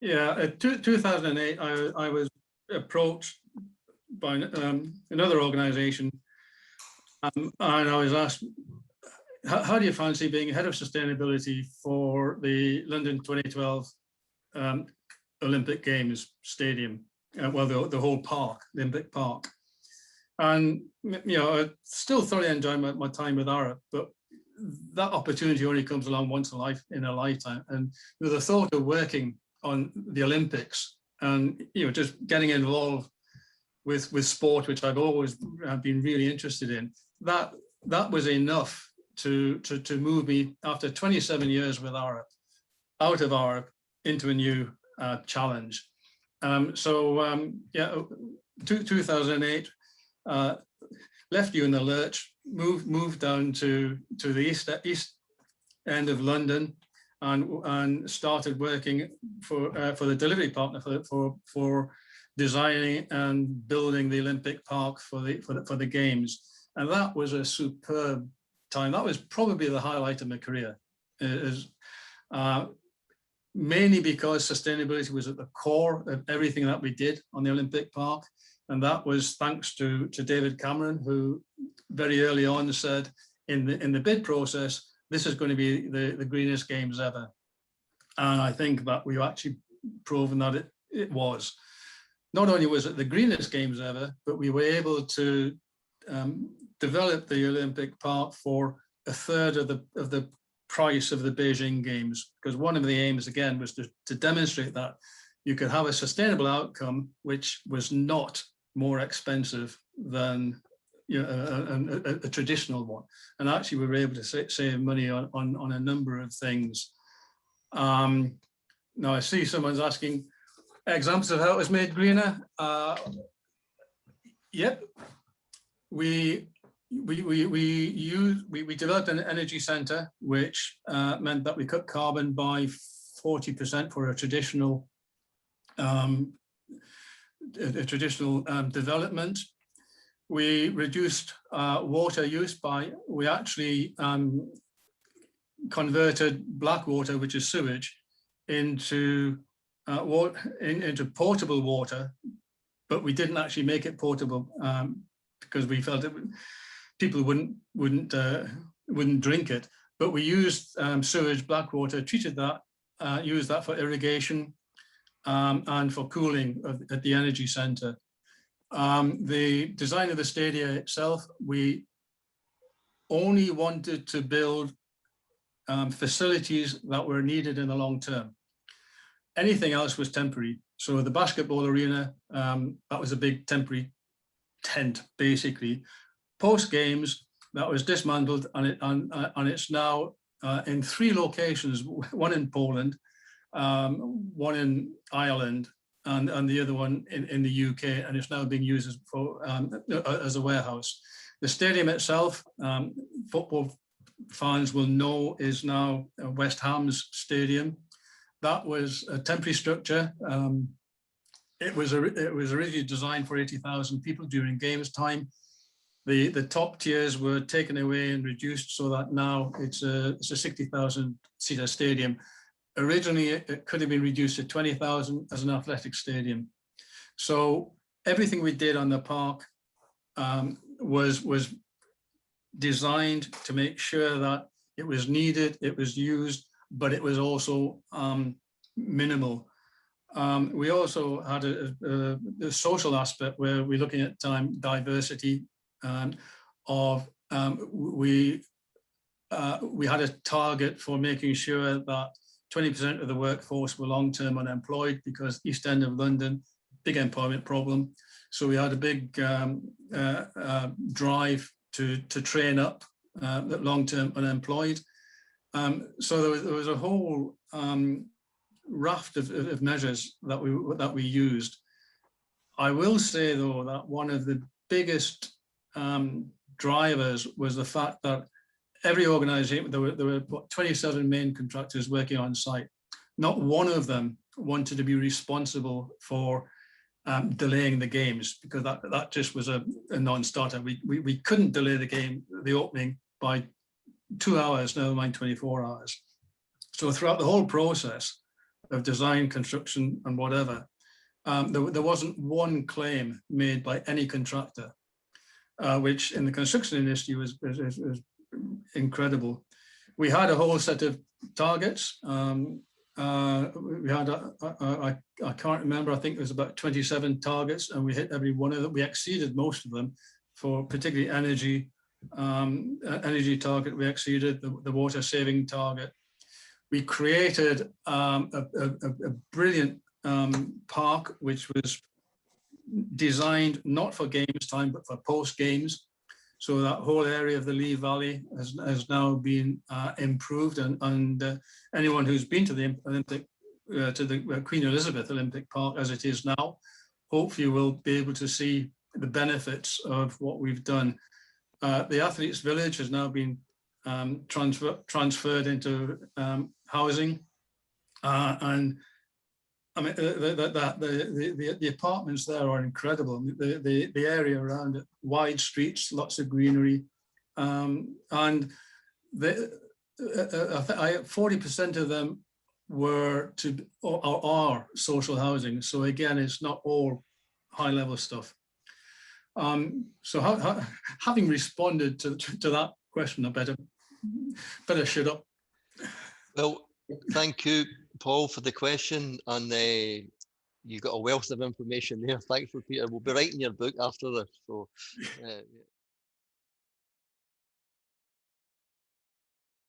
Yeah, 2008, I was approached by another organization, and I was asked, how do you fancy being head of sustainability for the London 2012 Olympic Games Stadium? Well, the whole park, the Olympic Park. And, I still thoroughly enjoy my time with Arup, but that opportunity only comes along once in a lifetime. And with the thought of working on the Olympics and, just getting involved with sport, which I've always been really interested in, that was enough to move me after 27 years with Arup, out of Arup into a new challenge. 2008, left you in the lurch, moved down to the east end of London, and started working for the delivery partner for designing and building the Olympic Park for the games. And that was a superb time. That was probably the highlight of my career, mainly because sustainability was at the core of everything that we did on the Olympic Park. And that was thanks to David Cameron, who very early on said in the bid process, this is going to be the greenest games ever. And I think that we've actually proven that it was. Not only was it the greenest games ever, but we were able to develop the Olympic Park for a third of the price of the Beijing Games, because one of the aims, again, was to demonstrate that you could have a sustainable outcome which was not more expensive than a traditional one. And actually we were able to save money on a number of things. Now I see someone's asking examples of how it was made greener. Yep, we developed an energy center, which meant that we cut carbon by 40% for a traditional development. We reduced water use we actually converted black water, which is sewage, into portable water, but we didn't actually make it portable because we felt people wouldn't drink it. But we used sewage, black water, treated that, used that for irrigation and for cooling at the energy center. The design of the stadium itself, we only wanted to build facilities that were needed in the long term. Anything else was temporary. So the basketball arena, that was a big temporary tent, basically. Post games, that was dismantled, and it's now in 3 locations: one in Poland, one in Ireland, and the other one in the UK, and it's now being used as a warehouse. The stadium itself, football fans will know, is now West Ham's stadium. That was a temporary structure. It was originally designed for 80,000 people during games time. The top tiers were taken away and reduced so that now it's a 60,000 seater stadium. Originally, it could have been reduced to 20,000 as an athletic stadium. So everything we did on the park was designed to make sure that it was needed, it was used, but it was also minimal. We also had a social aspect where we're looking at diversity we had a target for making sure that 20% of the workforce were long-term unemployed, because East End of London, big employment problem. So we had a big drive to train up the long-term unemployed. So there was a whole raft of measures that we used. I will say, though, that one of the biggest drivers was the fact that every organization, there were 27 main contractors working on site. Not one of them wanted to be responsible for delaying the games, because that just was a non-starter. We couldn't delay the opening by 2 hours, never mind 24 hours. So throughout the whole process, of design, construction, and whatever. There wasn't one claim made by any contractor, which in the construction industry was incredible. We had a whole set of targets. We had, I can't remember, I think it was about 27 targets, and we hit every one of them. We exceeded most of them for particularly energy target. We exceeded the water saving target. We created a brilliant park, which was designed not for games time, but for post games. So that whole area of the Lee Valley has now been improved, and anyone who's been to the Olympic, to the Queen Elizabeth Olympic Park as it is now, hopefully will be able to see the benefits of what we've done. The Athletes Village has now been transferred into housing, and I mean the apartments there are incredible. The area around it, wide streets, lots of greenery, and 40% of them were are social housing. So again, it's not all high level stuff. So having responded to that question, I better shut up. Well, thank you, Paul, for the question, and you got a wealth of information there. Thanks for Peter. We'll be writing your book after this, so